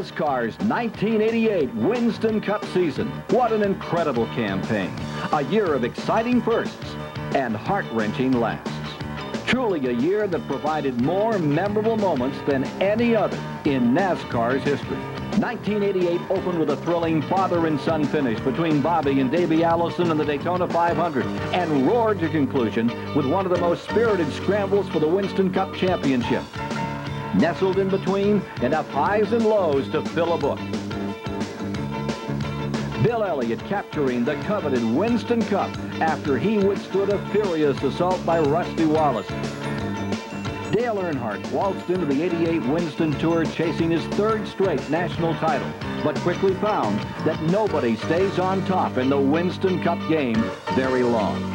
NASCAR's 1988 Winston Cup season. What an incredible campaign. A year of exciting firsts and heart-wrenching lasts. Truly a year that provided more memorable moments than any other in NASCAR's history. 1988 opened with a thrilling father and son finish between Bobby and Davey Allison in the Daytona 500 and roared to conclusion with one of the most spirited scrambles for the Winston Cup championship. Nestled in between, enough highs and lows to fill a book. Bill Elliott capturing the coveted Winston Cup after he withstood a furious assault by Rusty Wallace. Dale Earnhardt waltzed into the '88 Winston Tour chasing his third straight national title, but quickly found that nobody stays on top in the Winston Cup game very long.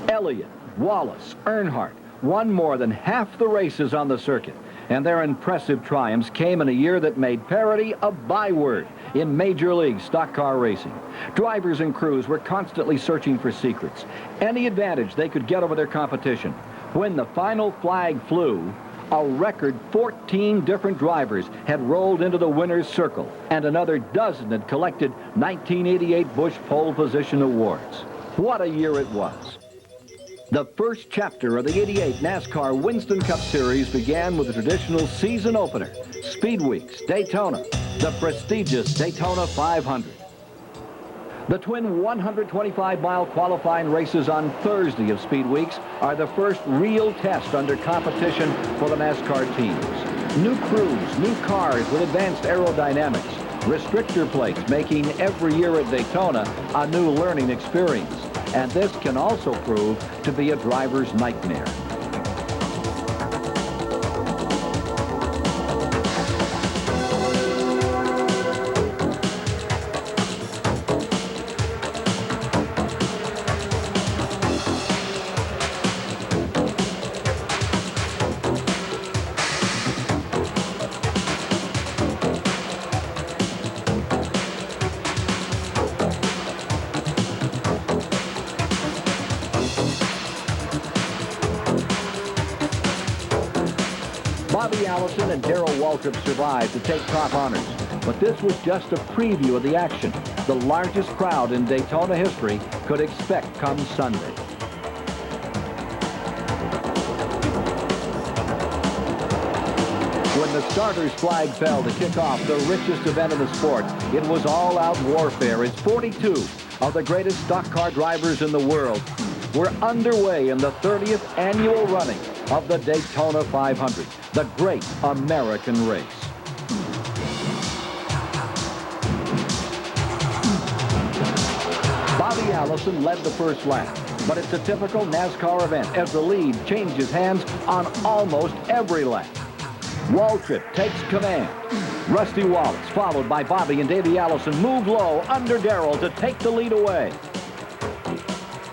Elliott, Wallace, Earnhardt won more than half the races on the circuit, and their impressive triumphs came in a year that made parity a byword in Major League stock car racing. Drivers and crews were constantly searching for secrets, any advantage they could get over their competition. When the final flag flew, a record 14 different drivers had rolled into the winner's circle, and another dozen had collected 1988 Busch Pole Position awards. What a year it was. The first chapter of the '88 NASCAR Winston Cup Series began with the traditional season opener, Speed Weeks, Daytona, the prestigious Daytona 500. The twin 125-mile qualifying races on Thursday of Speed Weeks are the first real test under competition for the NASCAR teams. New crews, new cars with advanced aerodynamics, restrictor plates making every year at Daytona a new learning experience. And this can also prove to be a driver's nightmare. Bobby Allison and Darrell Waltrip survived to take top honors, but this was just a preview of the action the largest crowd in Daytona history could expect come Sunday. When the starter's flag fell to kick off the richest event in the sport, it was all-out warfare as 42 of the greatest stock car drivers in the world were underway in the 30th annual running of the Daytona 500, the great American race. Bobby Allison led the first lap, but it's a typical NASCAR event as the lead changes hands on almost every lap. Waltrip takes command. Rusty Wallace, followed by Bobby and Davey Allison, move low under Darrell to take the lead away.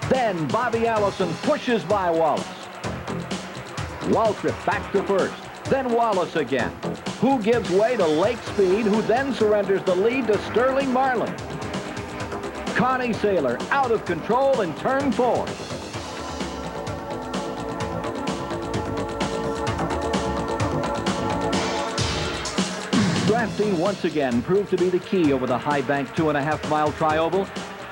Then Bobby Allison pushes by Wallace. Waltrip back to first, then Wallace again, who gives way to Lake Speed, who then surrenders the lead to Sterling Marlin. Connie Saylor out of control in turn 4. Drafting once again proved to be the key over the high bank 2.5-mile tri-oval.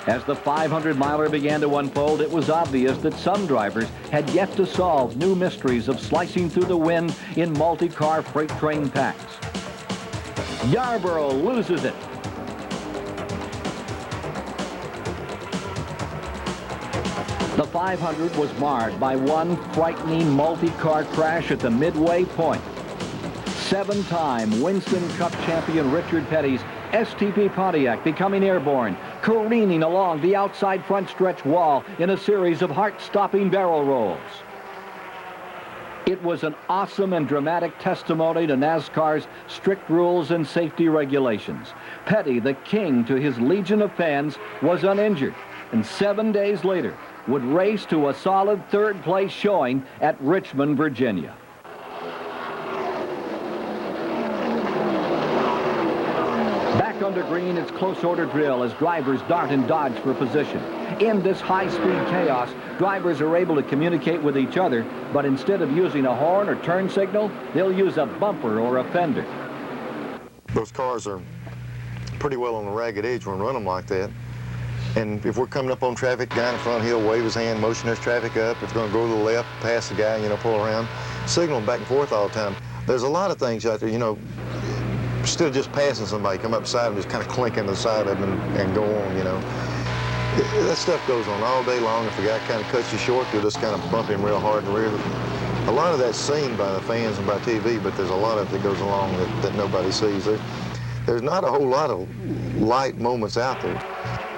As the 500-miler began to unfold, it was obvious that some drivers had yet to solve new mysteries of slicing through the wind in multi-car freight train packs. Yarborough loses it. The 500 was marred by one frightening multi-car crash at the midway point. 7-time Winston Cup champion Richard Petty's STP Pontiac becoming airborne, careening along the outside front stretch wall in a series of heart-stopping barrel rolls. It was an awesome and dramatic testimony to NASCAR's strict rules and safety regulations. Petty, the king to his legion of fans, was uninjured, and 7 days later would race to a solid third-place showing at Richmond, Virginia. Back Back under green, it's close order drill as drivers dart and dodge for position. In this high-speed chaos, drivers are able to communicate with each other, but instead of using a horn or turn signal, they'll use a bumper or a fender. Those cars are pretty well on the ragged edge when we run them like that. And if we're coming up on traffic, guy in the front, he'll wave his hand, motion there's traffic up. If we're going to go to the left, pass the guy, pull around, signaling back and forth all the time. There's a lot of things out there, instead of just passing somebody, come up beside them, just kind of clink into the side of them and go on, That stuff goes on all day long. If a guy kind of cuts you short, you'll just kind of bump him real hard in the rear. A lot of that's seen by the fans and by TV, but there's a lot of it that goes along that nobody sees. There's not a whole lot of light moments out there.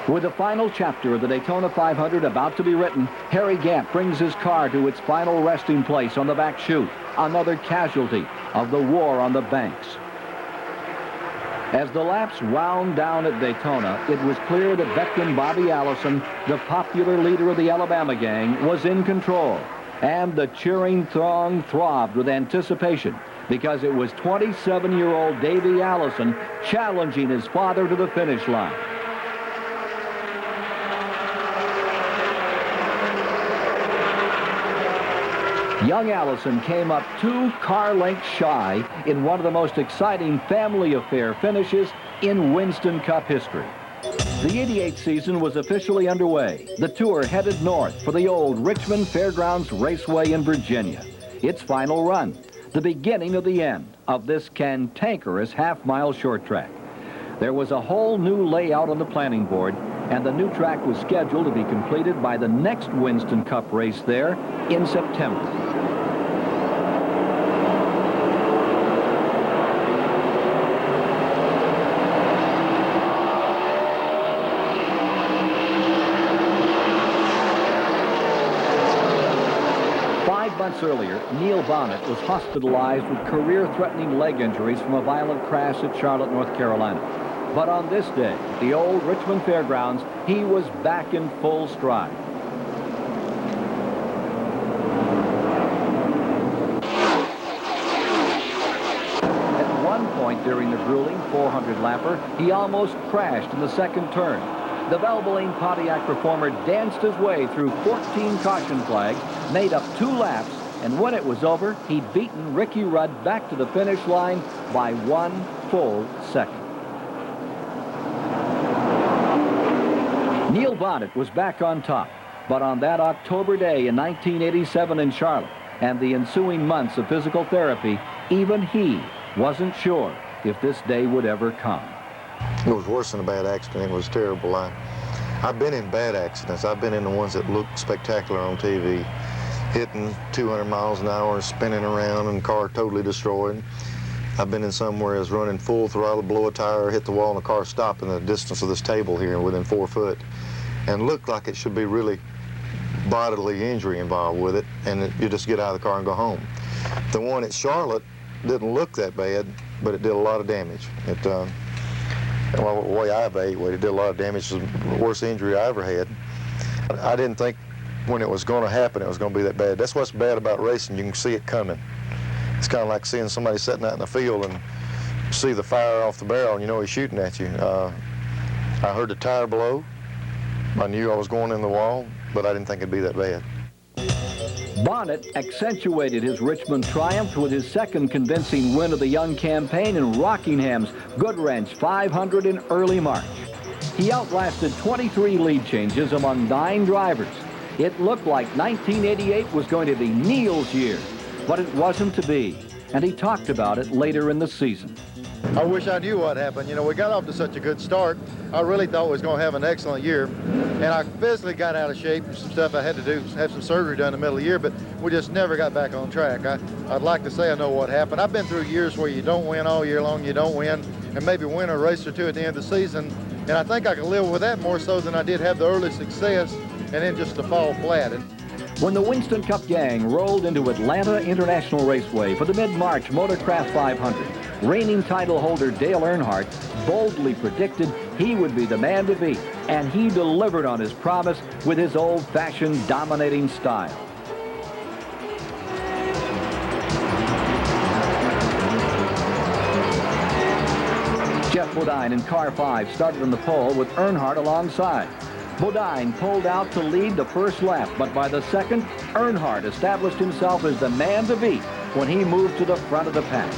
With the final chapter of the Daytona 500 about to be written, Harry Gant brings his car to its final resting place on the back chute, another casualty of the war on the banks. As the laps wound down at Daytona, it was clear that veteran Bobby Allison, the popular leader of the Alabama gang, was in control. And the cheering throng throbbed with anticipation because it was 27-year-old Davey Allison challenging his father to the finish line. Young Allison came up 2 car lengths shy in one of the most exciting family affair finishes in Winston Cup history. The '88 season was officially underway. The tour headed north for the old Richmond Fairgrounds Raceway in Virginia. Its final run, the beginning of the end of this cantankerous half-mile short track. There was a whole new layout on the planning board, and the new track was scheduled to be completed by the next Winston Cup race there in September. Months earlier, Neil Bonnett was hospitalized with career-threatening leg injuries from a violent crash at Charlotte, North Carolina. But on this day, at the old Richmond Fairgrounds, he was back in full stride. At one point during the grueling 400-lapper, he almost crashed in the second turn. The Valvoline Pontiac performer danced his way through 14 caution flags, made up 2 laps, and when it was over, he'd beaten Ricky Rudd back to the finish line by 1 full second. Neil Bonnett was back on top, but on that October day in 1987 in Charlotte and the ensuing months of physical therapy, even he wasn't sure if this day would ever come. It was worse than a bad accident. It was terrible. I've been in bad accidents. I've been in the ones that look spectacular on TV, hitting 200 miles an hour, spinning around, and car totally destroyed. I've been in some where I was running full throttle, blow a tire, hit the wall, and the car stopped in the distance of this table here within 4 foot, and looked like it should be really bodily injury involved with it, and you just get out of the car and go home. The one at Charlotte didn't look that bad, but it did a lot of damage. Well, the way I evaluated, it did a lot of damage. It was the worst injury I ever had. I didn't think when it was going to happen it was going to be that bad. That's what's bad about racing. You can see it coming. It's kind of like seeing somebody sitting out in the field and see the fire off the barrel and you know he's shooting at you. I heard the tire blow. I knew I was going in the wall, but I didn't think it'd be that bad. Bonnett accentuated his Richmond triumph with his second convincing win of the young campaign in Rockingham's Goodwrench 500 in early March. He outlasted 23 lead changes among 9 drivers. It looked like 1988 was going to be Neil's year, but it wasn't to be, and he talked about it later in the season. I wish I knew what happened. We got off to such a good start. I really thought we was going to have an excellent year. And I physically got out of shape. Some stuff I had to do, have some surgery done in the middle of the year, but we just never got back on track. I'd like to say I know what happened. I've been through years where you don't win all year long, you don't win, and maybe win a race or two at the end of the season. And I think I can live with that more so than I did have the early success and then just to fall flat. When the Winston Cup gang rolled into Atlanta International Raceway for the mid-March Motorcraft 500, reigning title holder Dale Earnhardt boldly predicted he would be the man to beat, and he delivered on his promise with his old-fashioned dominating style. Jeff Bodine in car 5 started on the pole with Earnhardt alongside. Bodine pulled out to lead the first lap, but by the second, Earnhardt established himself as the man to beat when he moved to the front of the pack.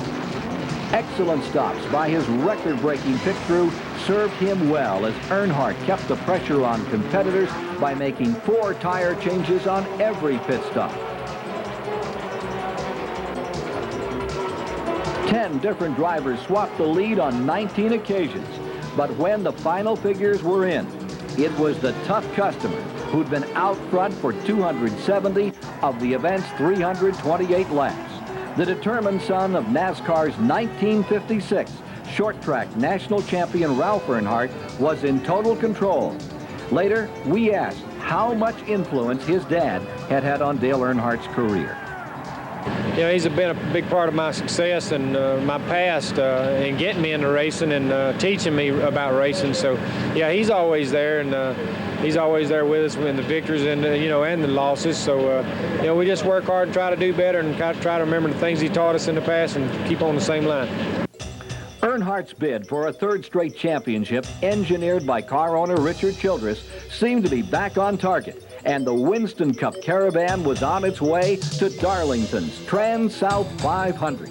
Excellent stops by his record-breaking pit crew served him well as Earnhardt kept the pressure on competitors by making 4 tire changes on every pit stop. 10 different drivers swapped the lead on 19 occasions, but when the final figures were in, it was the tough customer who'd been out front for 270 of the event's 328 laps. The determined son of NASCAR's 1956 short track national champion Ralph Earnhardt was in total control. Later, we asked how much influence his dad had had on Dale Earnhardt's career. You know, he's been a big part of my success and my past in getting me into racing and teaching me about racing. So, yeah, he's always there, and he's always there with us in the victories and and the losses. So, we just work hard and try to do better and try to remember the things he taught us in the past and keep on the same line. Earnhardt's bid for a 3rd straight championship, engineered by car owner Richard Childress, seemed to be back on target, and the Winston Cup Caravan was on its way to Darlington's Trans-South 500.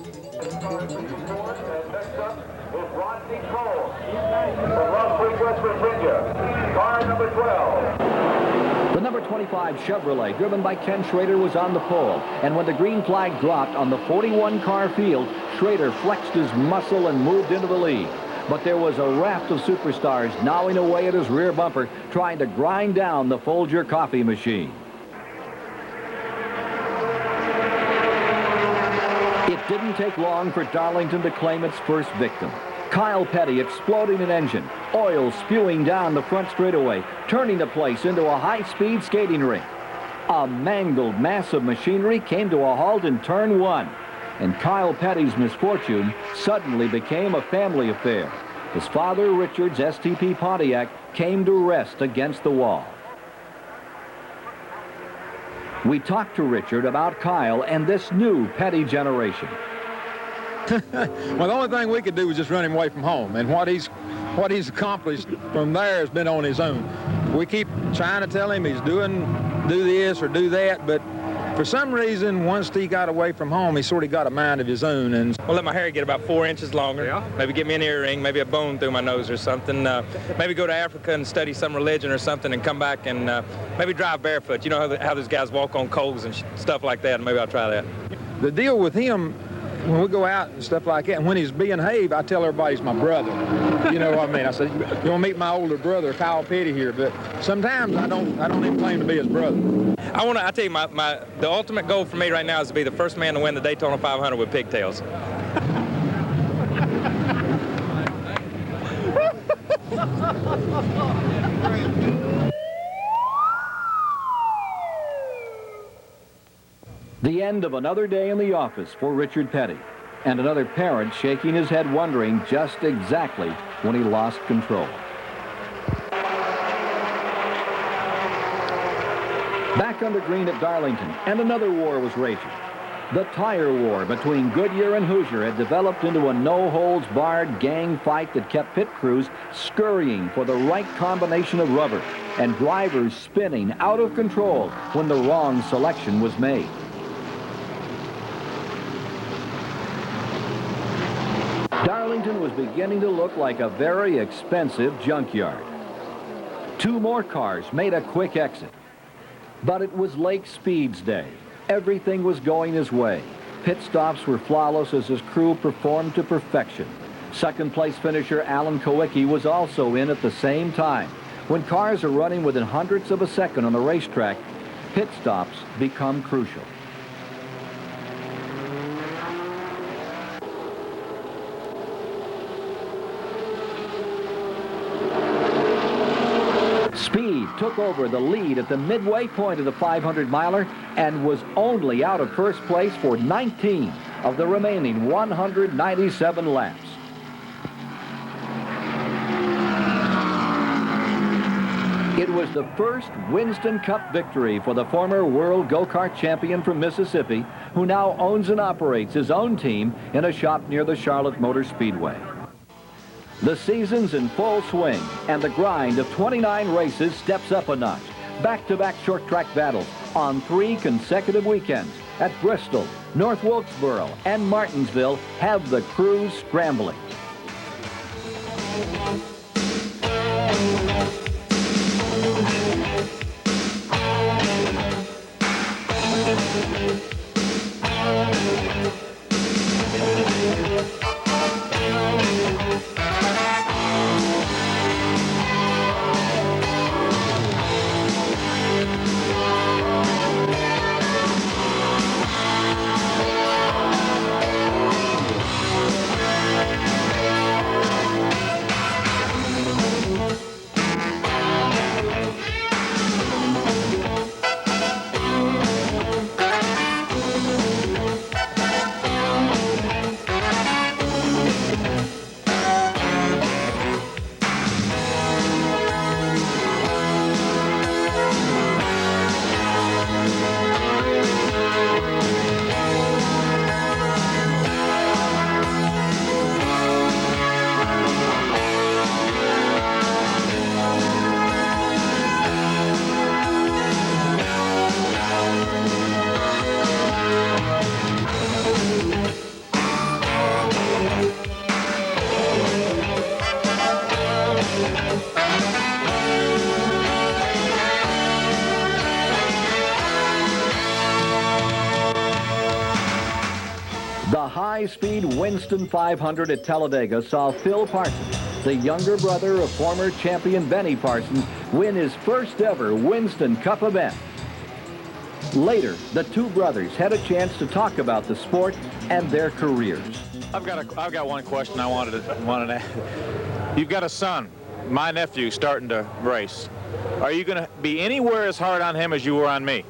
The number 25 Chevrolet, driven by Ken Schrader, was on the pole, and when the green flag dropped on the 41-car field, Schrader flexed his muscle and moved into the lead. But there was a raft of superstars gnawing away at his rear bumper, trying to grind down the Folger coffee machine. It didn't take long for Darlington to claim its first victim. Kyle Petty exploding an engine, oil spewing down the front straightaway, turning the place into a high-speed skating rink. A mangled mass of machinery came to a halt in turn 1. And Kyle Petty's misfortune suddenly became a family affair. His father, Richard's STP Pontiac, came to rest against the wall. We talked to Richard about Kyle and this new Petty generation. Well, the only thing we could do was just run him away from home, and what he's accomplished from there has been on his own. We keep trying to tell him he's do this or do that, but for some reason, once he got away from home, he sort of got a mind of his own. And I'll let my hair get about 4 inches longer. Yeah. Maybe get me an earring, maybe a bone through my nose or something. Maybe go to Africa and study some religion or something and come back and maybe drive barefoot. You know how those guys walk on coals and stuff like that, and maybe I'll try that. The deal with him, when we go out and stuff like that, and when he's behaved, I tell everybody he's my brother. You know what I mean? I said, you want to meet my older brother, Kyle Petty here, but sometimes I don't even claim to be his brother. I tell you, the ultimate goal for me right now is to be the first man to win the Daytona 500 with pigtails. The end of another day in the office for Richard Petty, and another parent shaking his head wondering just exactly when he lost control. Back under green at Darlington, and another war was raging. The tire war between Goodyear and Hoosier had developed into a no-holds-barred gang fight that kept pit crews scurrying for the right combination of rubber and drivers spinning out of control when the wrong selection was made. Darlington was beginning to look like a very expensive junkyard. 2 more cars made a quick exit. But it was Lake Speed's day. Everything was going his way. Pit stops were flawless as his crew performed to perfection. Second-place finisher Alan Kowicki was also in at the same time. When cars are running within hundredths of a second on the racetrack, pit stops become crucial. Speed took over the lead at the midway point of the 500-miler and was only out of first place for 19 of the remaining 197 laps. It was the first Winston Cup victory for the former world go-kart champion from Mississippi, who now owns and operates his own team in a shop near the Charlotte Motor Speedway. The season's in full swing, and the grind of 29 races steps up a notch. Back-to-back short track battles on 3 consecutive weekends at Bristol, North Wilkesboro, and Martinsville have the crews scrambling. The high-speed Winston 500 at Talladega saw Phil Parsons, the younger brother of former champion Benny Parsons, win his first ever Winston Cup event. Later, the two brothers had a chance to talk about the sport and their careers. I've got one question I wanted to You've got a son, my nephew, starting to race. Are you going to be anywhere as hard on him as you were on me?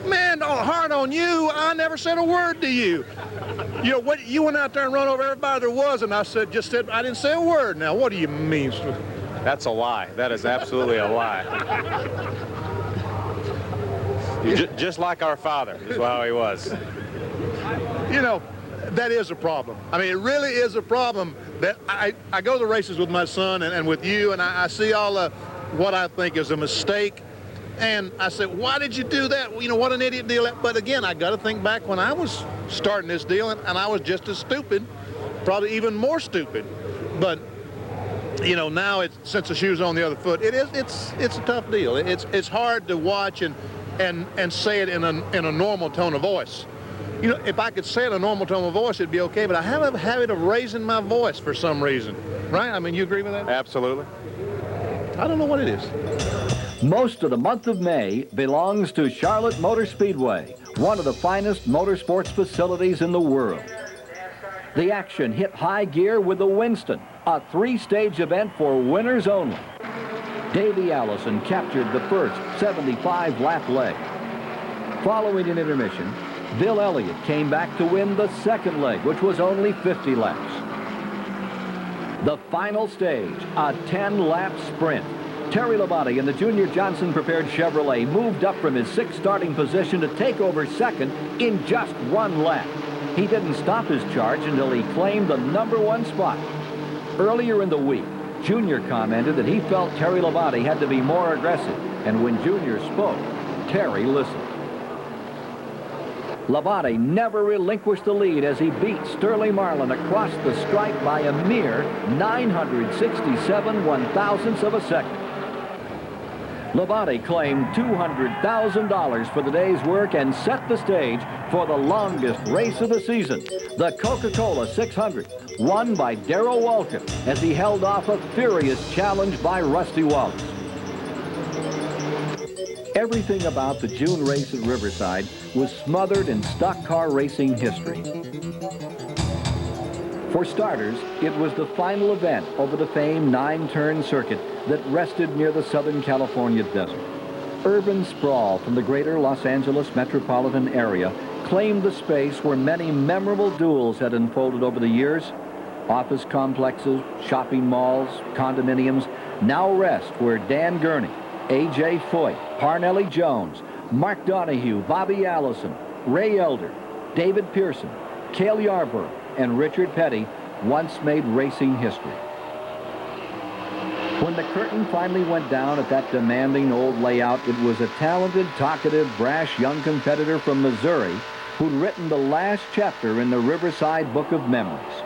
Man, hard on you. I never said a word to you. You know what? You went out there and run over everybody there was, and I just said I didn't say a word. Now, what do you mean? That's a lie. That is absolutely a lie. Just like our father is how he was. You know, that is a problem. I mean, it really is a problem that I go to the races with my son and with you, and I see all of what I think is a mistake. And I said, why did you do that? Well, you know, what an idiot deal. But again, I got to think back when I was starting this deal, and I was just as stupid, probably even more stupid. But, you know, now since the shoe's on the other foot, it's a tough deal. It's hard to watch and say it in a normal tone of voice. You know, if I could say it in a normal tone of voice, it'd be okay. But I have a habit of raising my voice for some reason, right? I mean, you agree with that? Absolutely. I don't know what it is. Most of the month of May belongs to Charlotte Motor Speedway, one of the finest motorsports facilities in the world. The action hit high gear with the Winston, a 3-stage event for winners only. Davey Allison captured the first 75-lap leg. Following an intermission, Bill Elliott came back to win the second leg, which was only 50 laps. The final stage, a 10-lap sprint. Terry Labonte in the Junior Johnson-prepared Chevrolet moved up from his 6th starting position to take over second in just 1 lap. He didn't stop his charge until he claimed the #1 spot. Earlier in the week, Junior commented that he felt Terry Labonte had to be more aggressive, and when Junior spoke, Terry listened. Labonte never relinquished the lead as he beat Sterling Marlin across the stripe by a mere 967 one-thousandths of a second. Labonte claimed $200,000 for the day's work and set the stage for the longest race of the season, the Coca-Cola 600, won by Darrell Walken as he held off a furious challenge by Rusty Wallace. Everything about the June race at Riverside was smothered in stock car racing history. For starters, it was the final event over the famed 9-turn circuit that rested near the Southern California desert. Urban sprawl from the greater Los Angeles metropolitan area claimed the space where many memorable duels had unfolded over the years. Office complexes, shopping malls, condominiums now rest where Dan Gurney, A.J. Foyt, Parnelli Jones, Mark Donahue, Bobby Allison, Ray Elder, David Pearson, Cale Yarborough, and Richard Petty once made racing history. When the curtain finally went down at that demanding old layout, it was a talented, talkative, brash young competitor from Missouri who'd written the last chapter in the Riverside Book of Memories.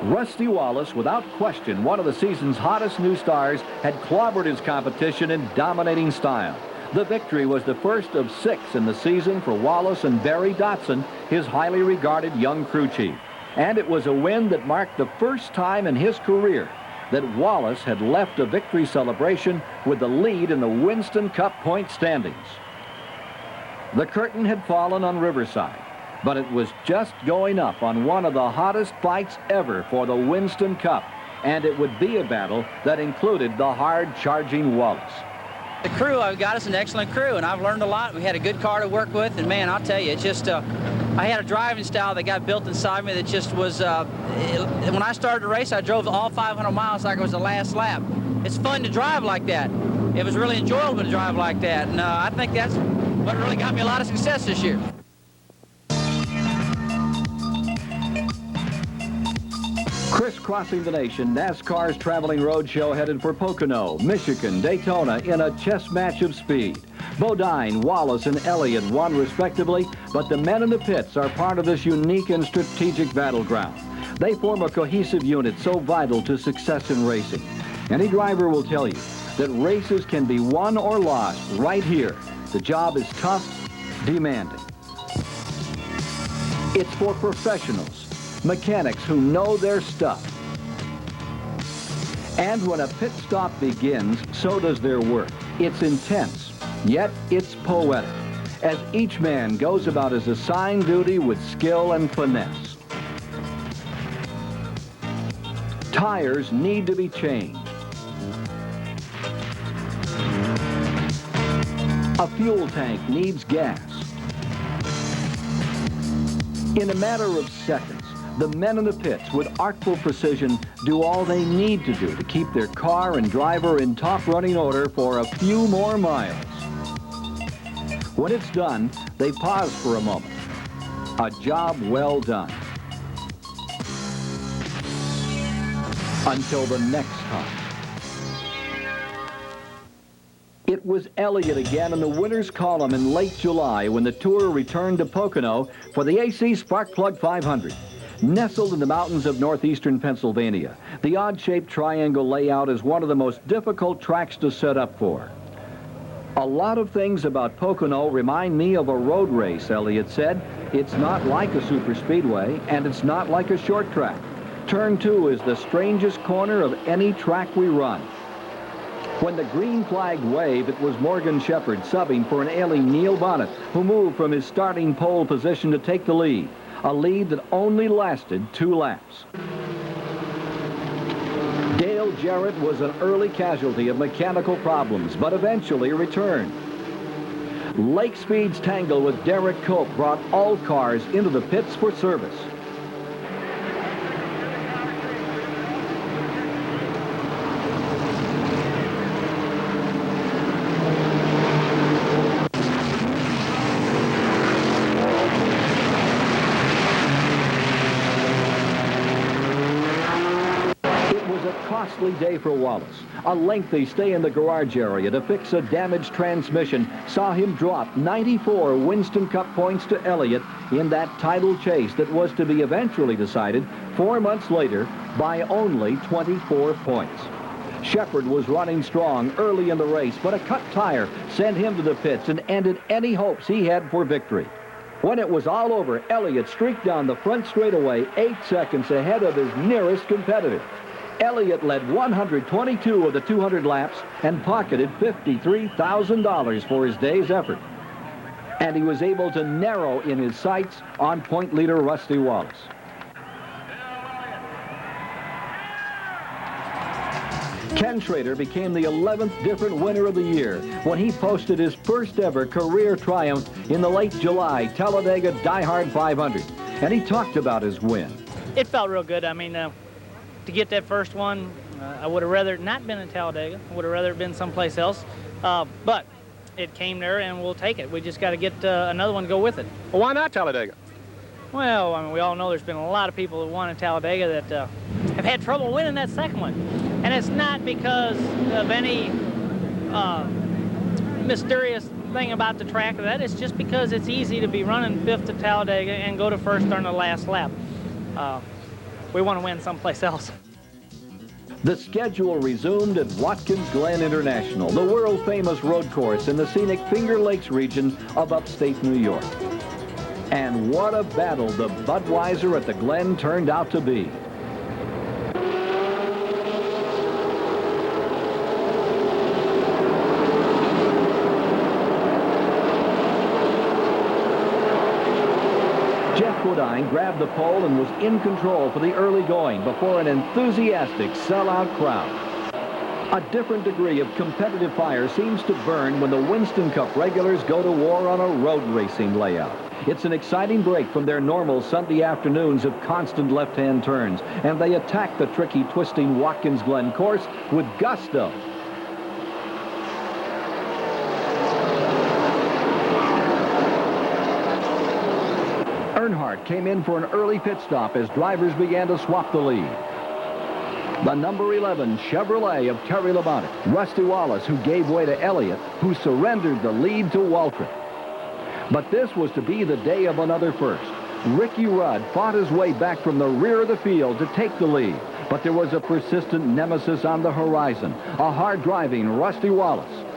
Rusty Wallace, without question, one of the season's hottest new stars, had clobbered his competition in dominating style. The victory was the first of 6 in the season for Wallace and Barry Dotson, his highly regarded young crew chief. And it was a win that marked the first time in his career that Wallace had left a victory celebration with the lead in the Winston Cup point standings. The curtain had fallen on Riverside, but it was just going up on one of the hottest fights ever for the Winston Cup, and it would be a battle that included the hard-charging Wallace. The crew, I've got us an excellent crew, and I've learned a lot. We had a good car to work with, and man, I'll tell you, it's just, I had a driving style that got built inside me that just was, when I started the race, I drove all 500 miles like it was the last lap. It's fun to drive like that. It was really enjoyable to drive like that, and I think that's what really got me a lot of success this year. Crisscrossing the nation, NASCAR's traveling roadshow headed for Pocono, Michigan, Daytona in a chess match of speed. Bodine, Wallace, and Elliott won respectively, but the men in the pits are part of this unique and strategic battleground. They form a cohesive unit so vital to success in racing. Any driver will tell you that races can be won or lost right here. The job is tough, demanding. It's for professionals, mechanics who know their stuff. And when a pit stop begins, so does their work. It's intense, yet it's poetic, as each man goes about his assigned duty with skill and finesse. Tires need to be changed. A fuel tank needs gas. In a matter of seconds, the men in the pits, with artful precision, do all they need to do to keep their car and driver in top running order for a few more miles. When it's done, they pause for a moment. A job well done. Until the next time. It was Elliott again in the winner's column in late July when the Tour returned to Pocono for the AC Sparkplug 500. Nestled in the mountains of northeastern Pennsylvania, the odd-shaped triangle layout is one of the most difficult tracks to set up for. A lot of things about Pocono remind me of a road race, Elliott said. It's not like a superspeedway, and it's not like a short track. Turn 2 is the strangest corner of any track we run. When the green flag waved, it was Morgan Shepherd subbing for an ailing Neil Bonnett, who moved from his starting pole position to take the lead, a lead that only lasted 2 laps. Dale Jarrett was an early casualty of mechanical problems, but eventually returned. Lake Speed's tangle with Derek Cope brought all cars into the pits for service. Costly day for Wallace. A lengthy stay in the garage area to fix a damaged transmission saw him drop 94 Winston Cup points to Elliott in that title chase that was to be eventually decided 4 months later by only 24 points. Shepherd was running strong early in the race, but a cut tire sent him to the pits and ended any hopes he had for victory. When it was all over, Elliott streaked down the front straightaway 8 seconds ahead of his nearest competitor. Elliott led 122 of the 200 laps and pocketed $53,000 for his day's effort. And he was able to narrow in his sights on point leader Rusty Wallace. Ken Schrader became the 11th different winner of the year when he posted his first ever career triumph in the late July Talladega Die Hard 500. And he talked about his win. It felt real good. I mean, to get that first one, I would have rather not been in Talladega. I would have rather been someplace else. But it came there, and we'll take it. We just got to get another one to go with it. Well, why not Talladega? Well, I mean, we all know there's been a lot of people that won in Talladega that have had trouble winning that second one. And it's not because of any mysterious thing about the track or that. It's just because it's easy to be running 5th at Talladega and go to 1st during the last lap. We want to win someplace else. The schedule resumed at Watkins Glen International, the world-famous road course in the scenic Finger Lakes region of upstate New York. And what a battle the Budweiser at the Glen turned out to be. Woodine grabbed the pole and was in control for the early going before an enthusiastic sellout crowd. A different degree of competitive fire seems to burn when the Winston Cup regulars go to war on a road racing layout. It's an exciting break from their normal Sunday afternoons of constant left-hand turns, and they attack the tricky, twisting Watkins Glen course with gusto. Earnhardt came in for an early pit stop as drivers began to swap the lead. The number 11 Chevrolet of Terry Labonte, Rusty Wallace, who gave way to Elliott, who surrendered the lead to Waltrip. But this was to be the day of another first. Ricky Rudd fought his way back from the rear of the field to take the lead, but there was a persistent nemesis on the horizon, a hard-driving Rusty Wallace.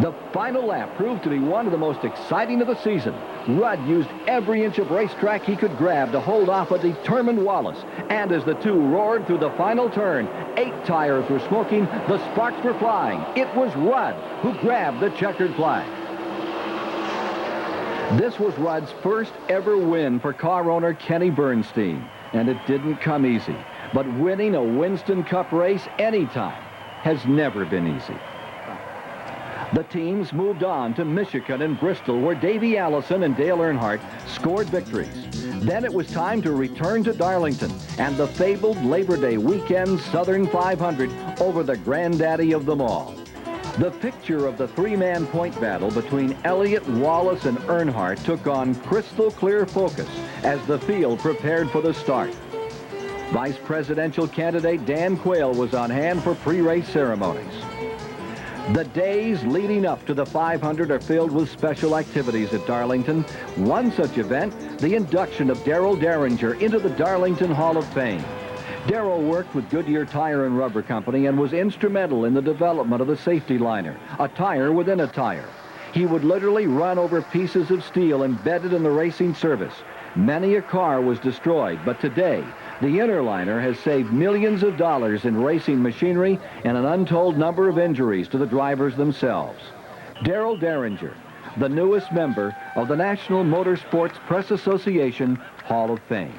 The final lap proved to be one of the most exciting of the season. Rudd used every inch of racetrack he could grab to hold off a determined Wallace. And as the two roared through the final turn, 8 tires were smoking, the sparks were flying. It was Rudd who grabbed the checkered flag. This was Rudd's first ever win for car owner Kenny Bernstein, and it didn't come easy. But winning a Winston Cup race anytime has never been easy. The teams moved on to Michigan and Bristol, where Davey Allison and Dale Earnhardt scored victories. Then it was time to return to Darlington and the fabled Labor Day weekend Southern 500 over the granddaddy of them all. The picture of the 3-man point battle between Elliott, Wallace, and Earnhardt took on crystal clear focus as the field prepared for the start. Vice presidential candidate Dan Quayle was on hand for pre-race ceremonies. The days leading up to the 500 are filled with special activities at Darlington. One such event, the induction of Darrell Derringer into the Darlington Hall of Fame. Darrell worked with Goodyear Tire and Rubber Company and was instrumental in the development of the safety liner, a tire within a tire. He would literally run over pieces of steel embedded in the racing service. Many a car was destroyed, but today, the inner liner has saved millions of dollars in racing machinery and an untold number of injuries to the drivers themselves. Darrell Derringer, the newest member of the National Motorsports Press Association Hall of Fame.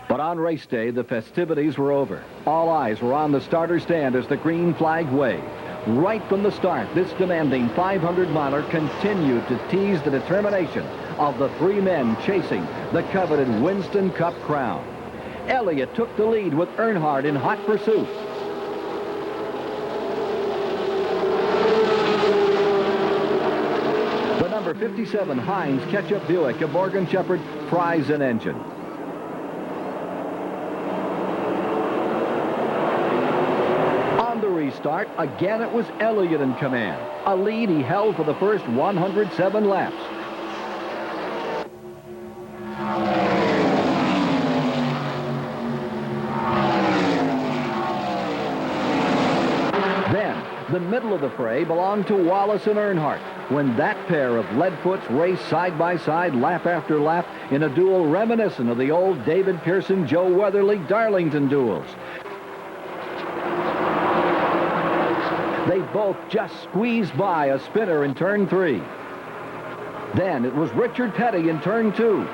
But on race day, the festivities were over. All eyes were on the starter stand as the green flag waved. Right from the start, this demanding 500-miler continued to tease the determination of the 3 men chasing the coveted Winston Cup crown. Elliott took the lead with Earnhardt in hot pursuit. The number 57 Heinz Ketchup Buick of Morgan Shepherd fries an engine. On the restart, again it was Elliott in command, a lead he held for the first 107 laps. The middle of the fray belonged to Wallace and Earnhardt when that pair of leadfoots raced side by side lap after lap in a duel reminiscent of the old David Pearson, Joe Weatherly Darlington duels. They both just squeezed by a spinner in turn 3. Then it was Richard Petty in turn 2.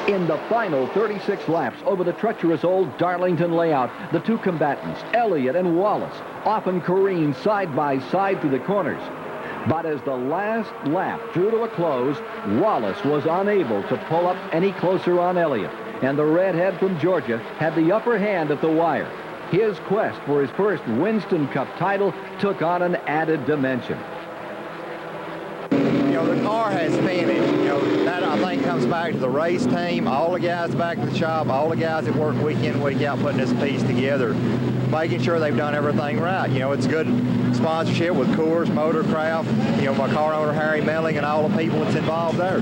In the final 36 laps over the treacherous old Darlington layout, the two combatants, Elliott and Wallace, often careened side by side through the corners. But as the last lap drew to a close, Wallace was unable to pull up any closer on Elliott, and the redhead from Georgia had the upper hand at the wire. His quest for his first Winston Cup title took on an added dimension. You know, car has finished. You know, that I think comes back to the race team, all the guys back at the shop, all the guys that work week in, week out putting this piece together, making sure they've done everything right. You know, it's good sponsorship with Coors, Motorcraft, you know, my car owner Harry Melling and all the people that's involved there.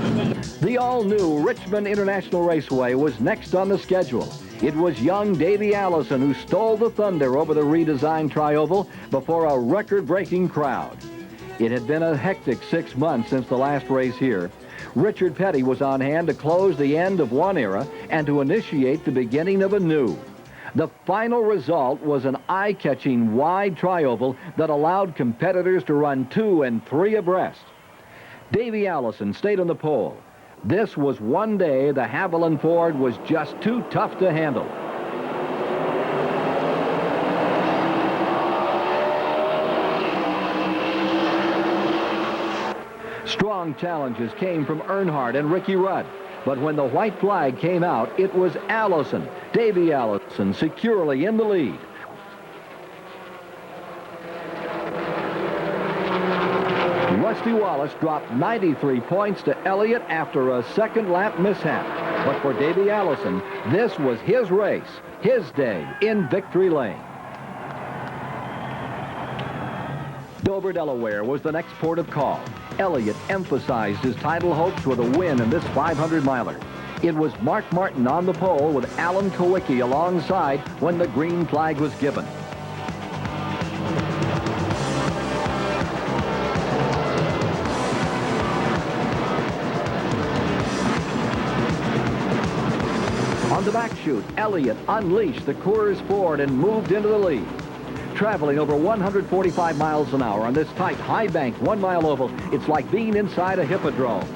The all-new Richmond International Raceway was next on the schedule. It was young Davey Allison who stole the thunder over the redesigned Tri-Oval before a record-breaking crowd. It had been a hectic 6 months since the last race here. Richard Petty was on hand to close the end of one era and to initiate the beginning of a new. The final result was an eye-catching wide Tri-Oval that allowed competitors to run 2 and 3 abreast. Davey Allison stayed on the pole. This was one day the Haviland Ford was just too tough to handle. Strong challenges came from Earnhardt and Ricky Rudd. But when the white flag came out, it was Allison, Davey Allison, securely in the lead. Rusty Wallace dropped 93 points to Elliott after a second lap mishap. But for Davey Allison, this was his race, his day in victory lane. Dover, Delaware was the next port of call. Elliott emphasized his title hopes with a win in this 500-miler. It was Mark Martin on the pole with Alan Kowicki alongside when the green flag was given. On the back chute, Elliott unleashed the Coors Ford and moved into the lead. Traveling over 145 miles an hour on this tight, high-banked, 1-mile oval, it's like being inside a hippodrome.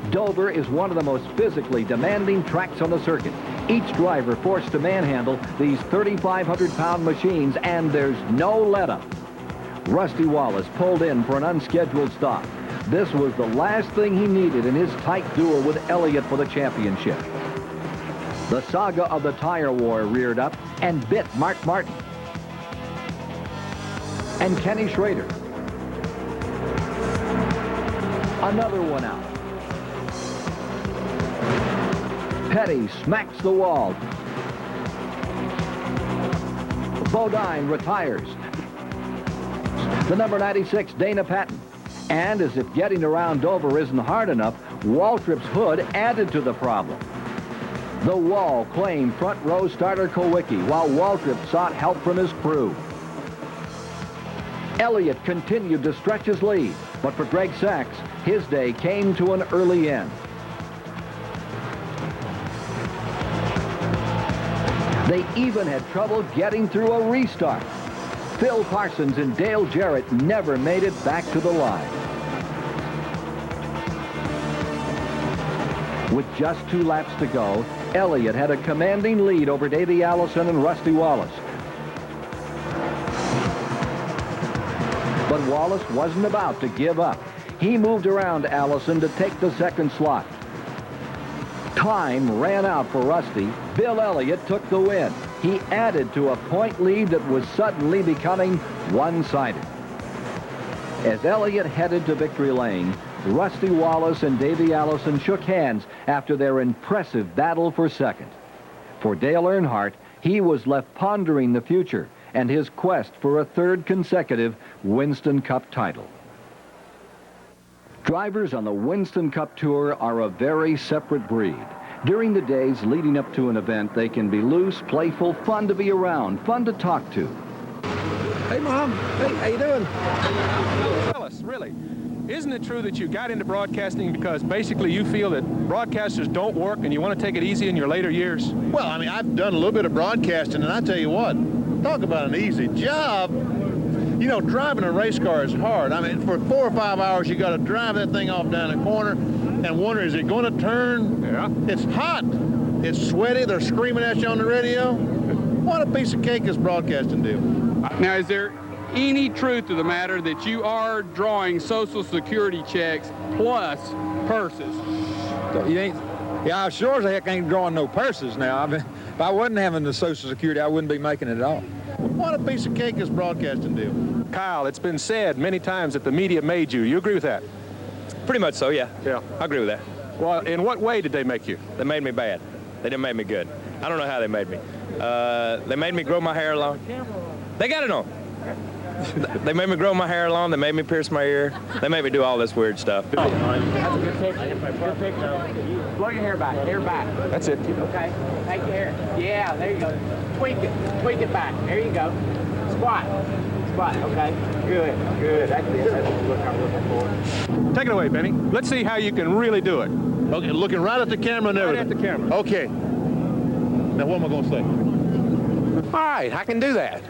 Dover is one of the most physically demanding tracks on the circuit. Each driver forced to manhandle these 3,500-pound machines, and there's no let-up. Rusty Wallace pulled in for an unscheduled stop. This was the last thing he needed in his tight duel with Elliott for the championship. The saga of the tire war reared up and bit Mark Martin and Kenny Schrader. Another one out. Petty smacks the wall. Bodine retires. The number 96, Dana Patton. And as if getting around Dover isn't hard enough, Waltrip's hood added to the problem. The wall claimed front row starter Kowicki, while Waltrip sought help from his crew. Elliott continued to stretch his lead, but for Greg Sachs, his day came to an early end. They even had trouble getting through a restart. Phil Parsons and Dale Jarrett never made it back to the line. With just 2 laps to go, Elliott had a commanding lead over Davey Allison and Rusty Wallace. But Wallace wasn't about to give up. He moved around Allison to take the second slot. Time ran out for Rusty. Bill Elliott took the win. He added to a point lead that was suddenly becoming one-sided. As Elliott headed to victory lane, Rusty Wallace and Davey Allison shook hands after their impressive battle for second. For Dale Earnhardt, he was left pondering the future and his quest for a 3rd consecutive Winston Cup title. Drivers on the Winston Cup Tour are a very separate breed. During the days leading up to an event, they can be loose, playful, fun to be around, fun to talk to. Hey, Mom. Hey, how you doing? Fellas, really, isn't it true that you got into broadcasting because basically you feel that broadcasters don't work and you want to take it easy in your later years? Well, I mean, I've done a little bit of broadcasting, and I tell you what, talk about an easy job. You know, driving a race car is hard. I mean, for 4 or 5 hours, you got to drive that thing off down the corner and wonder, is it going to turn? Yeah. It's hot. It's sweaty. They're screaming at you on the radio. What a piece of cake is broadcasting do. Now, is there any truth to the matter that you are drawing Social Security checks plus purses? You ain't, yeah, I sure as heck ain't drawing no purses now. I mean, if I wasn't having the Social Security, I wouldn't be making it at all. What a piece of cake is broadcasting do. Kyle, it's been said many times that the media made you. You agree with that? Pretty much so, yeah. Yeah. I agree with that. Well, in what way did they make you? They made me bad. They didn't make me good. I don't know how they made me. They made me grow my hair long. They got it on. They made me grow my hair long. They made me pierce my ear. They made me do all this weird stuff. That's a good picture. Good picture. Blow your hair back. Hair back. That's it. Okay. Take your hair. Yeah, there you go. Tweak it. Tweak it back. There you go. Squat. Squat. Okay. Good. Good. That's it. That's the look I'm looking for. Take it away, Benny. Let's see how you can really do it. Okay, looking right at the camera and everything. Right at the camera. Okay. Now, what am I going to say? All right, I can do that.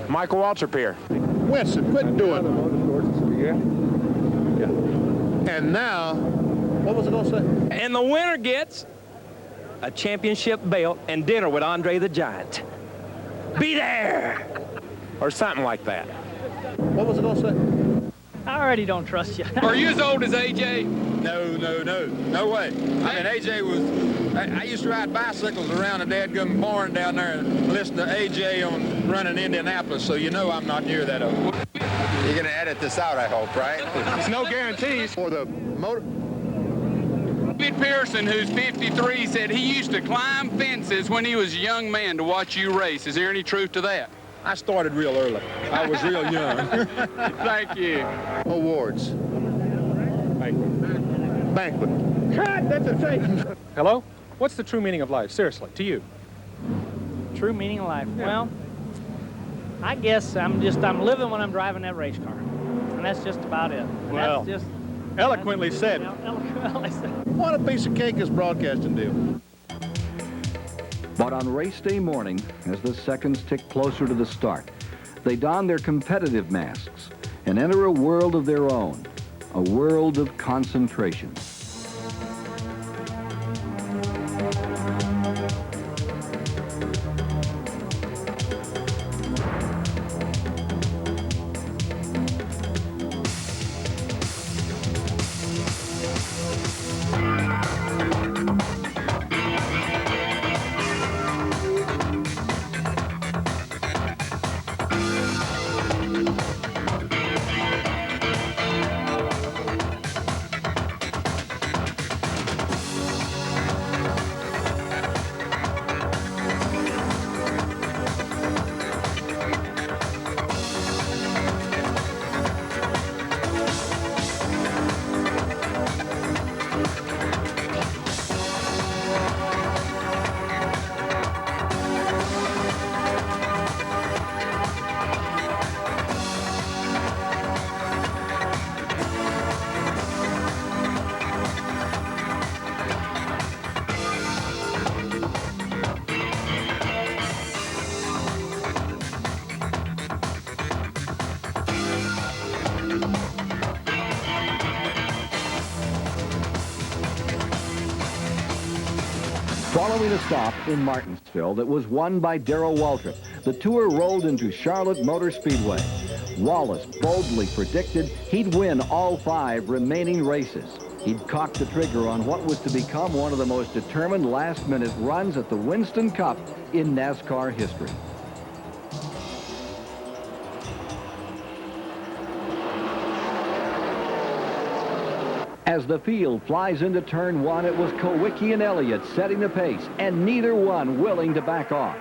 Michael Waltrip here. Winston, quit doing it. And now, what was I going to say? And the winner gets a championship belt and dinner with Andre the Giant. Be there! Or something like that. What was I going to say? I already don't trust you. Are you as old as AJ? No way. I mean, AJ was... I used to ride bicycles around the dadgum barn down there and listen to AJ on running Indianapolis, so you know I'm not near that old. You're going to edit this out, I hope, right? There's no guarantees. For the motor... David Pearson, who's 53, said he used to climb fences when he was a young man to watch you race. Is there any truth to that? I started real early. I was real young. Thank you. Awards. Banquet. Cut! That's a thing. Hello? What's the true meaning of life? Seriously, to you. True meaning of life. Yeah. Well, I guess I'm living when I'm driving that race car. And that's just about it. Well, that's just eloquently said. Eloquently said. What a piece of cake is broadcasting deal. But on race day morning, as the seconds tick closer to the start, they don their competitive masks and enter a world of their own, a world of concentration. Following a stop in Martinsville that was won by Darrell Waltrip, the tour rolled into Charlotte Motor Speedway. Wallace boldly predicted he'd win all 5 remaining races. He'd cocked the trigger on what was to become one of the most determined last-minute runs at the Winston Cup in NASCAR history. As the field flies into turn 1, it was Kowicki and Elliott setting the pace, and neither one willing to back off.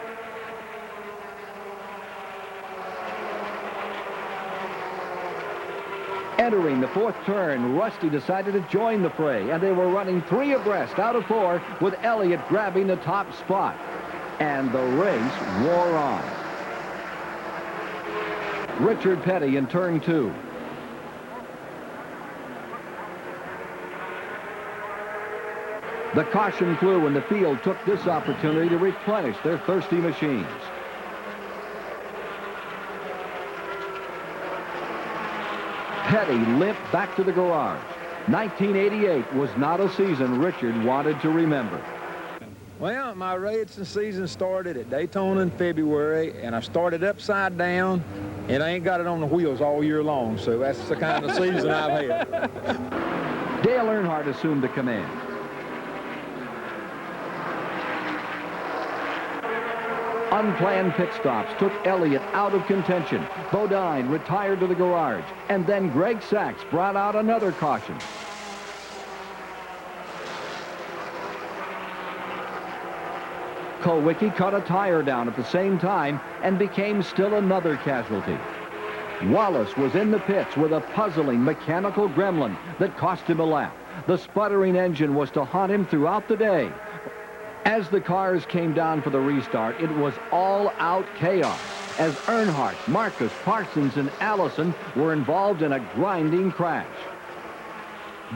Entering the 4th turn, Rusty decided to join the fray, and they were running 3 abreast out of 4, with Elliott grabbing the top spot. And the race wore on. Richard Petty in turn 2. The caution flew, and the field took this opportunity to replenish their thirsty machines. Petty limped back to the garage. 1988 was not a season Richard wanted to remember. Well, my racing season started at Daytona in February, and I started upside down, and I ain't got it on the wheels all year long, so that's the kind of season I've had. Dale Earnhardt assumed the command. unplanned pit stops took Elliott out of contention. Bodine retired to the garage, and then Greg Sachs brought out another caution. Kulwicki cut a tire down at the same time and became still another casualty. Wallace was in the pits with a puzzling mechanical gremlin that cost him a lap. The sputtering engine was to haunt him throughout the day. As the cars came down for the restart, it was all-out chaos as Earnhardt, Marcus, Parsons, and Allison were involved in a grinding crash.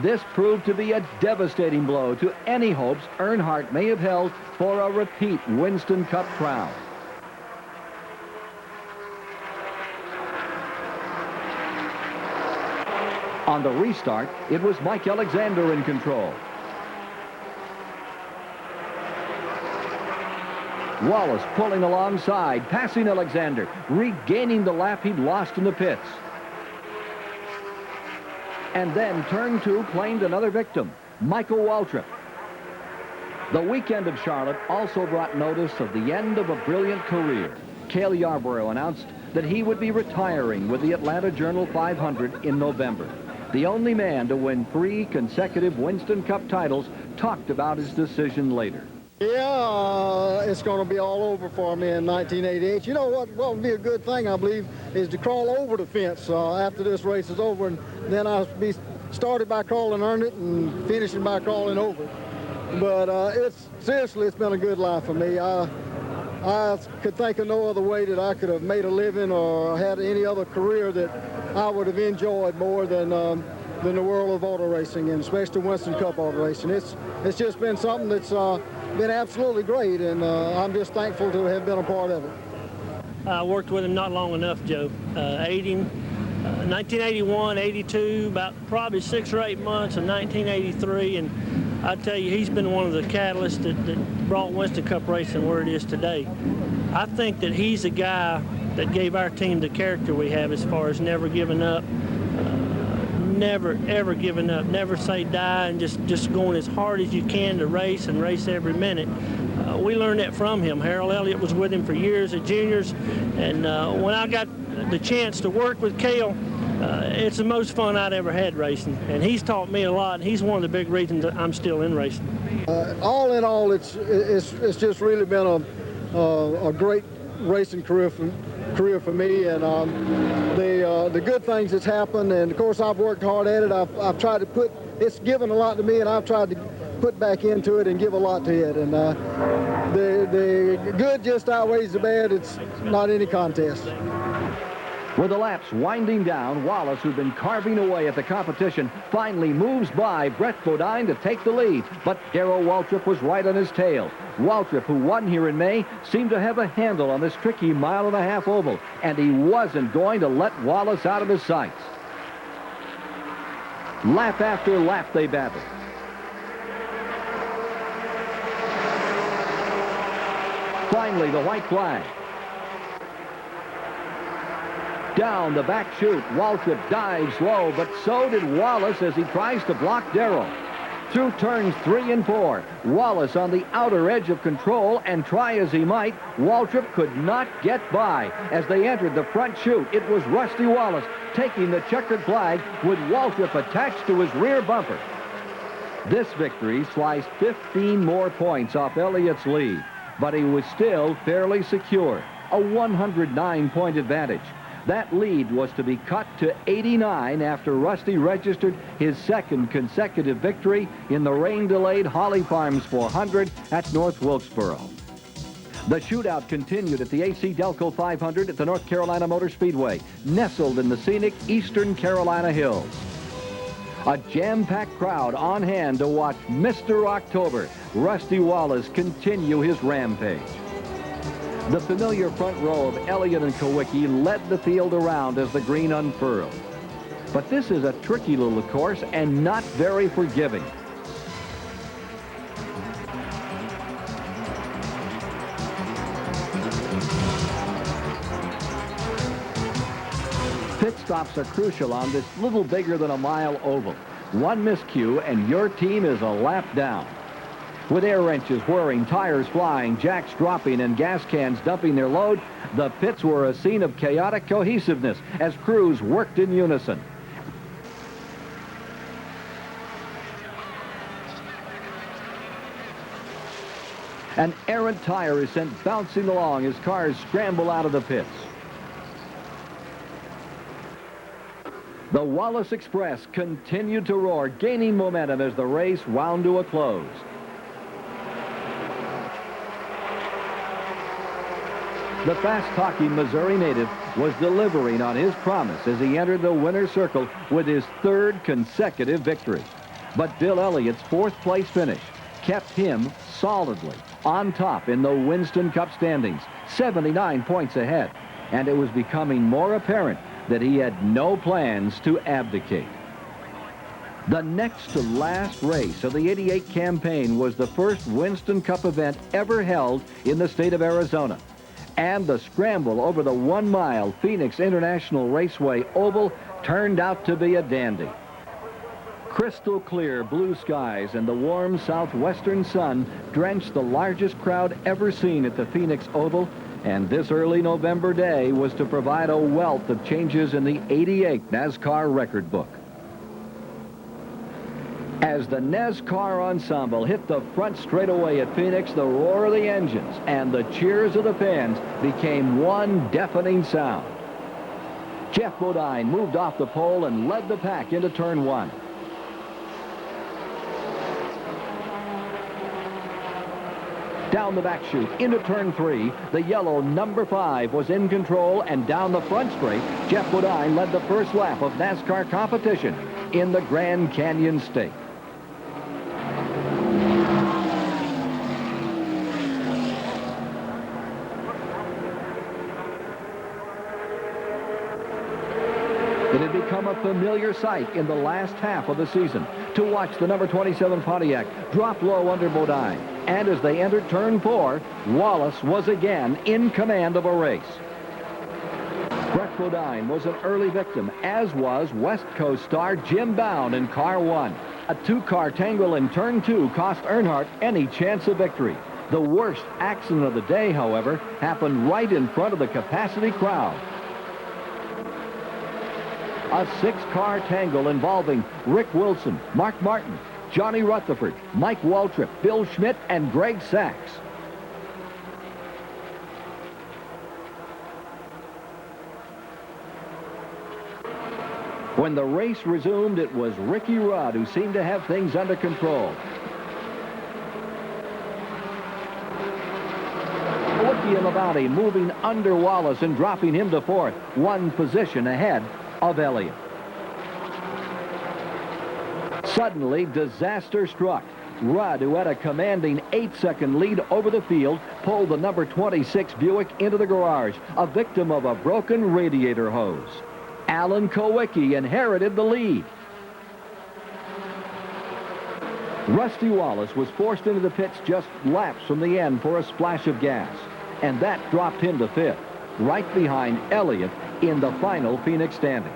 This proved to be a devastating blow to any hopes Earnhardt may have held for a repeat Winston Cup crown. On the restart, it was Mike Alexander in control. Wallace pulling alongside, passing Alexander, regaining the lap he'd lost in the pits. And then turn 2 claimed another victim, Michael Waltrip. The weekend of Charlotte also brought notice of the end of a brilliant career. Cale Yarborough announced that he would be retiring with the Atlanta Journal 500 in November. The only man to win 3 consecutive Winston Cup titles talked about his decision later. Yeah, it's going to be all over for me in 1988. You know what would be a good thing, I believe, is to crawl over the fence after this race is over, and then I'll be started by crawling under it and finishing by crawling over it. But seriously, it's been a good life for me. I could think of no other way that I could have made a living or had any other career that I would have enjoyed more than the world of auto racing, and especially Winston Cup auto racing. It's just been something that's been absolutely great, and I'm just thankful to have been a part of it. I worked with him not long enough, Joe. 1981, 82, about probably 6 or 8 months in 1983, and I tell you, he's been one of the catalysts that brought Winston Cup racing where it is today. I think that he's the guy that gave our team the character we have as far as never giving up, never, ever giving up, never say die, and just going as hard as you can to race and race every minute. We learned that from him. Harold Elliott was with him for years at juniors, and when I got the chance to work with Cale, it's the most fun I'd ever had racing, and he's taught me a lot, and he's one of the big reasons that I'm still in racing. All in all, it's just really been a great racing career for me, and the good things that's happened, and of course I've worked hard at it. I've tried to put, it's given a lot to me, and I've tried to put back into it and give a lot to it, and the good just outweighs the bad. It's not any contest. With the laps winding down, Wallace, who'd been carving away at the competition, finally moves by Brett Bodine to take the lead. But Darrell Waltrip was right on his tail. Waltrip, who won here in May, seemed to have a handle on this tricky 1.5-mile oval, and he wasn't going to let Wallace out of his sights. Lap after lap they battled. Finally, the white flag. Down the back chute, Waltrip dives low, but so did Wallace as he tries to block Darrell. Through turns 3 and 4, Wallace on the outer edge of control, and try as he might, Waltrip could not get by. As they entered the front chute, it was Rusty Wallace taking the checkered flag with Waltrip attached to his rear bumper. This victory sliced 15 more points off Elliott's lead, but he was still fairly secure, a 109-point advantage. That lead was to be cut to 89 after Rusty registered his second consecutive victory in the rain-delayed Holly Farms 400 at North Wilkesboro. The shootout continued at the AC Delco 500 at the North Carolina Motor Speedway, nestled in the scenic Eastern Carolina hills. A jam-packed crowd on hand to watch Mr. October, Rusty Wallace, continue his rampage. The familiar front row of Elliott and Kulwicki led the field around as the green unfurled. But this is a tricky little course and not very forgiving. Pit stops are crucial on this little bigger than a mile oval. One miscue and your team is a lap down. With air wrenches whirring, tires flying, jacks dropping, and gas cans dumping their load, the pits were a scene of chaotic cohesiveness as crews worked in unison. An errant tire is sent bouncing along as cars scramble out of the pits. The Wallace Express continued to roar, gaining momentum as the race wound to a close. The fast-talking Missouri native was delivering on his promise as he entered the winner's circle with his third consecutive victory. But Bill Elliott's fourth-place finish kept him solidly on top in the Winston Cup standings, 79 points ahead, and it was becoming more apparent that he had no plans to abdicate. The next to last race of the '88 campaign was the first Winston Cup event ever held in the state of Arizona, and the scramble over the 1-mile Phoenix International Raceway Oval turned out to be a dandy. Crystal clear blue skies and the warm southwestern sun drenched the largest crowd ever seen at the Phoenix Oval, and this early November day was to provide a wealth of changes in the '88 NASCAR record book. As the NASCAR ensemble hit the front straightaway at Phoenix, the roar of the engines and the cheers of the fans became one deafening sound. Jeff Bodine moved off the pole and led the pack into turn 1. Down the back chute into turn 3, the yellow number 5 was in control, and down the front straight, Jeff Bodine led the first lap of NASCAR competition in the Grand Canyon State. It had become a familiar sight in the last half of the season to watch the number 27 Pontiac drop low under Bodine. And as they entered turn 4, Wallace was again in command of a race. Brett Bodine was an early victim, as was West Coast star Jim Bound in car 1. A 2-car tangle in turn 2 cost Earnhardt any chance of victory. The worst accident of the day, however, happened right in front of the capacity crowd. A 6-car tangle involving Rick Wilson, Mark Martin, Johnny Rutherford, Mike Waltrip, Bill Schmidt, and Greg Sachs. When the race resumed, it was Ricky Rudd who seemed to have things under control. Wiki and Labonte moving under Wallace and dropping him to 4th, 1 position ahead of Elliott. Suddenly, disaster struck. Rudd, who had a commanding 8-second lead over the field, pulled the number 26 Buick into the garage, a victim of a broken radiator hose. Alan Kowicki inherited the lead. Rusty Wallace was forced into the pits just laps from the end for a splash of gas, and that dropped him to 5th, right behind Elliott in the final Phoenix standings.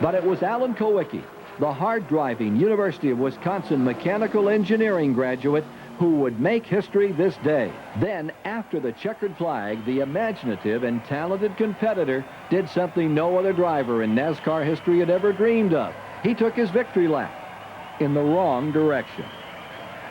But it was Alan Kowicki, the hard-driving University of Wisconsin mechanical engineering graduate, who would make history this day. Then, after the checkered flag, the imaginative and talented competitor did something no other driver in NASCAR history had ever dreamed of. He took his victory lap in the wrong direction.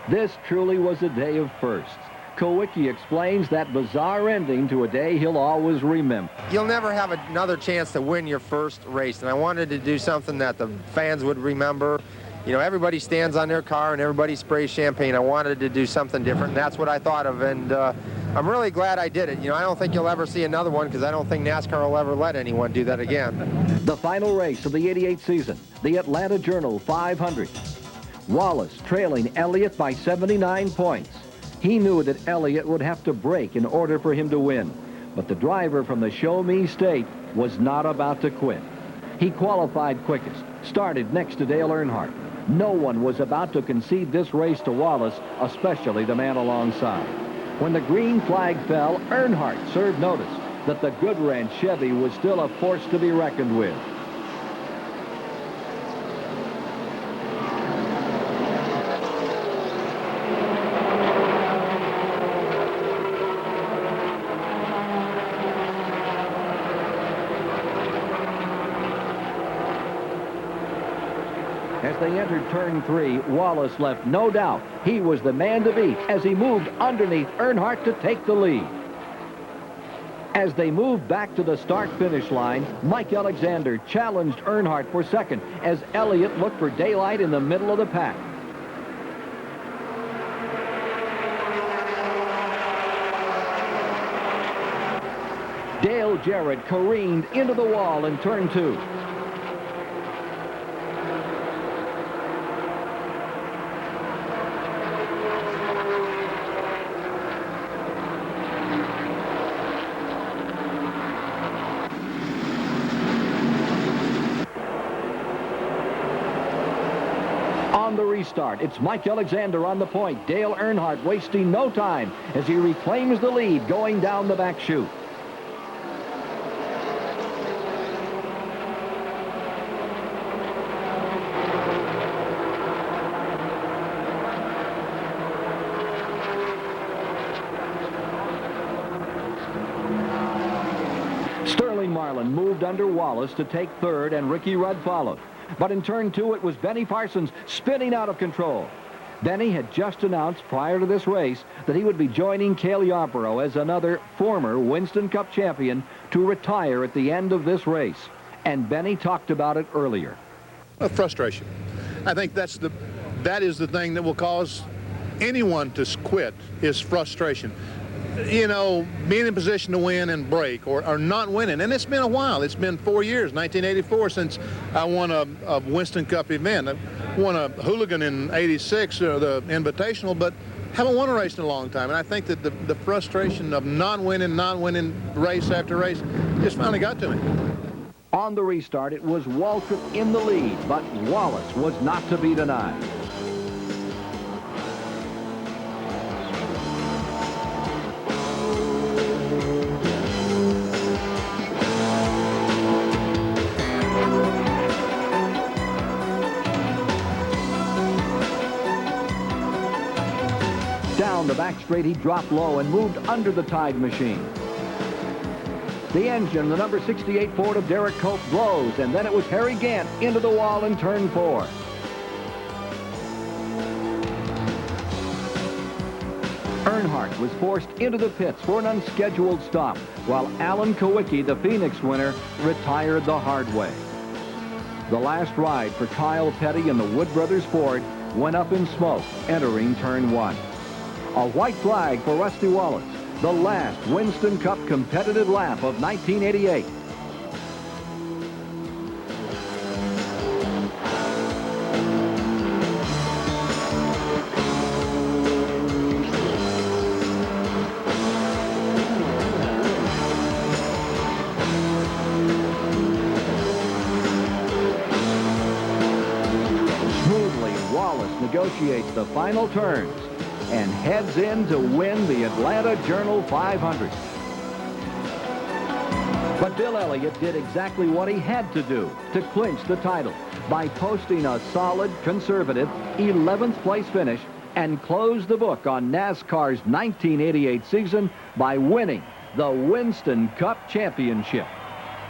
This truly was a day of firsts. Kowicki explains that bizarre ending to a day he'll always remember. You'll never have another chance to win your first race, and I wanted to do something that the fans would remember. You know, everybody stands on their car and everybody sprays champagne. I wanted to do something different, and that's what I thought of, and I'm really glad I did it. You know, I don't think you'll ever see another one because I don't think NASCAR will ever let anyone do that again. The final race of the '88 season, the Atlanta Journal 500. Wallace trailing Elliott by 79 points. He knew that Elliott would have to break in order for him to win, but the driver from the Show Me State was not about to quit. He qualified quickest, started next to Dale Earnhardt. No one was about to concede this race to Wallace, especially the man alongside. When the green flag fell, Earnhardt served notice that the Good Ranch Chevy was still a force to be reckoned with. As they entered turn 3, Wallace left no doubt he was the man to beat as he moved underneath Earnhardt to take the lead. As they moved back to the start-finish line, Mike Alexander challenged Earnhardt for second as Elliott looked for daylight in the middle of the pack. Dale Jarrett careened into the wall in turn 2. On the restart, it's Mike Alexander on the point. Dale Earnhardt wasting no time as he reclaims the lead going down the back chute. Moved under Wallace to take third, and Ricky Rudd followed. But in turn 2, it was Benny Parsons spinning out of control. Benny had just announced prior to this race that he would be joining Cale Yarborough as another former Winston Cup champion to retire at the end of this race. And Benny talked about it earlier. Frustration. I think that is the thing that will cause anyone to quit, is frustration. You know, being in position to win and break, or not winning. And it's been a while. It's been 4 years, 1984, since I won a Winston Cup event. I won a Hooligan in '86, the Invitational, but haven't won a race in a long time. And I think that the frustration of not winning race after race just finally got to me. On the restart, it was Waltrip in the lead, but Wallace was not to be denied. Down the back straight, he dropped low and moved under the Tide machine. The engine, the number 68 Ford of Derek Cope, blows, and then it was Harry Gant into the wall in turn 4. Earnhardt was forced into the pits for an unscheduled stop, while Alan Kowicki, the Phoenix winner, retired the hard way. The last ride for Kyle Petty in the Wood Brothers Ford went up in smoke, entering turn 1. A white flag for Rusty Wallace, the last Winston Cup competitive lap of 1988. Smoothly, Wallace negotiates the final turns and heads in to win the Atlanta Journal 500. But Bill Elliott did exactly what he had to do to clinch the title by posting a solid, conservative 11th place finish and close the book on NASCAR's 1988 season by winning the Winston Cup Championship.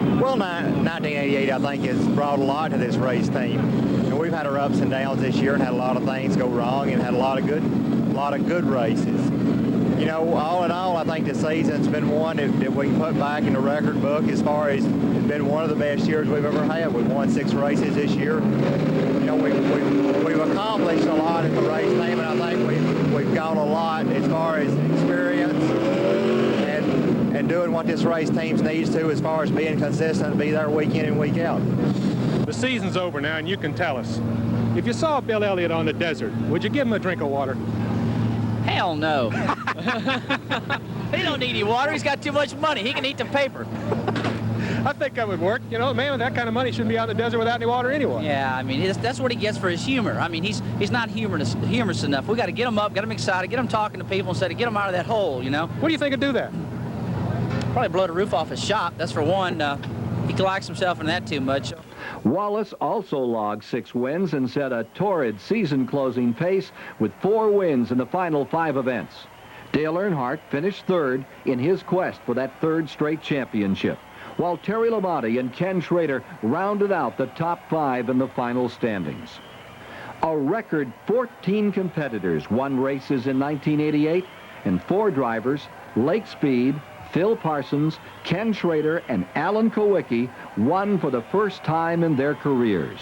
Well, 1988, I think, has brought a lot to this race team. And we've had our ups and downs this year and had a lot of things go wrong and had a lot of good races. You know, all in all, I think the season's been one that we can put back in the record book as far as it's been one of the best years we've ever had. We've won 6 races this year. You know, we've accomplished a lot at the race team, and I think we've got a lot as far as experience and doing what this race team needs to as far as being consistent, be there week in and week out. The season's over now, and you can tell us. If you saw Bill Elliott on the desert, would you give him a drink of water? Hell no. He don't need any water. He's got too much money. He can eat the paper. I think that would work. You know, a man with that kind of money shouldn't be out in the desert without any water anyway. Yeah, I mean, that's what he gets for his humor. I mean, he's not humorous enough. We got to get him up, get him excited, get him talking to people instead of get him out of that hole, you know? What do you think would do that? Probably blow the roof off his shop. That's for one. He collects himself in that too much. Wallace also logged 6 wins and set a torrid season-closing pace with 4 wins in the final 5 events. Dale Earnhardt finished 3rd in his quest for that 3rd straight championship, while Terry Labonte and Ken Schrader rounded out the top 5 in the final standings. A record 14 competitors won races in 1988, and 4 drivers, Lake Speed, Phil Parsons, Ken Schrader, and Alan Kowicki, won for the first time in their careers.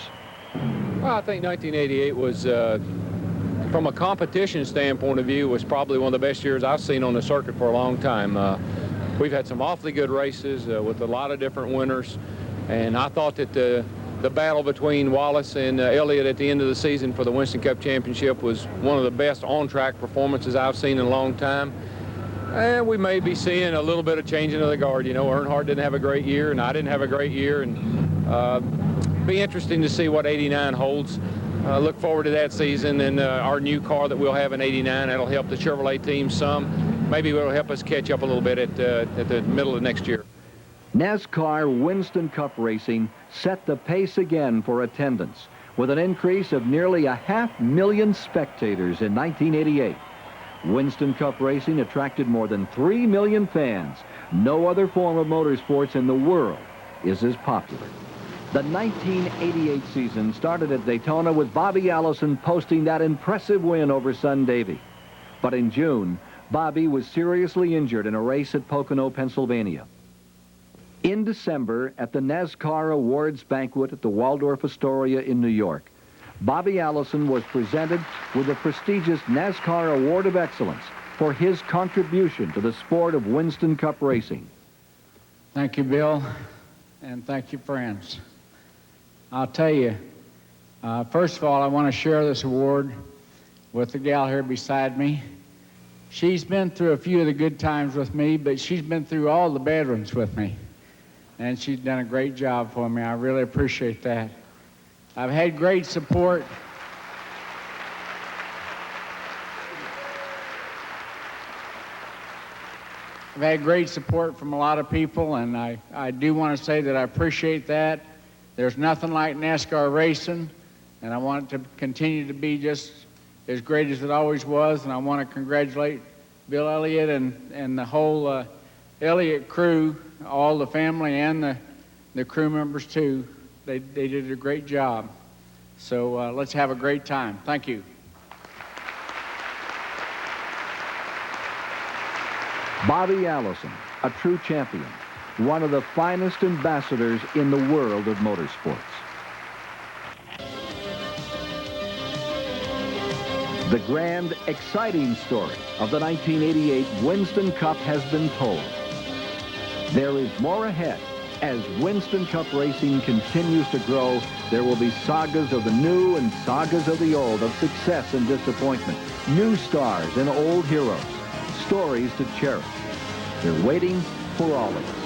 Well, I think 1988 was, from a competition standpoint of view, was probably one of the best years I've seen on the circuit for a long time. We've had some awfully good races with a lot of different winners, and I thought that the battle between Wallace and Elliott at the end of the season for the Winston Cup Championship was one of the best on-track performances I've seen in a long time. And we may be seeing a little bit of changing of the guard. You know, Earnhardt didn't have a great year, and I didn't have a great year, and be interesting to see what 89 holds. Look forward to that season and our new car that we'll have in 89. That'll help the Chevrolet team some. Maybe it'll help us catch up a little bit at the middle of next year. NASCAR Winston Cup racing set the pace again for attendance, with an increase of nearly 500,000 spectators in 1988. Winston Cup racing attracted more than 3 million fans. No other form of motorsports in the world is as popular. The 1988 season started at Daytona with Bobby Allison posting that impressive win over Son Davey. But in June, Bobby was seriously injured in a race at Pocono, Pennsylvania. In December, at the NASCAR Awards banquet at the Waldorf Astoria in New York, Bobby Allison was presented with the prestigious NASCAR Award of Excellence for his contribution to the sport of Winston Cup racing. Thank you, Bill, and thank you, friends. I'll tell you, first of all, I want to share this award with the gal here beside me. She's been through a few of the good times with me, but she's been through all the bad ones with me. And she's done a great job for me. I really appreciate that. I've had great support. I've had great support from a lot of people, and I do want to say that I appreciate that. There's nothing like NASCAR racing, and I want it to continue to be just as great as it always was, and I want to congratulate Bill Elliott and the whole Elliott crew, all the family and the crew members too. They did a great job. So let's have a great time. Thank you. Bobby Allison, a true champion, one of the finest ambassadors in the world of motorsports. The grand, exciting story of the 1988 Winston Cup has been told. There is more ahead. As Winston Cup racing continues to grow, there will be sagas of the new and sagas of the old, of success and disappointment, new stars and old heroes, stories to cherish. They're waiting for all of us.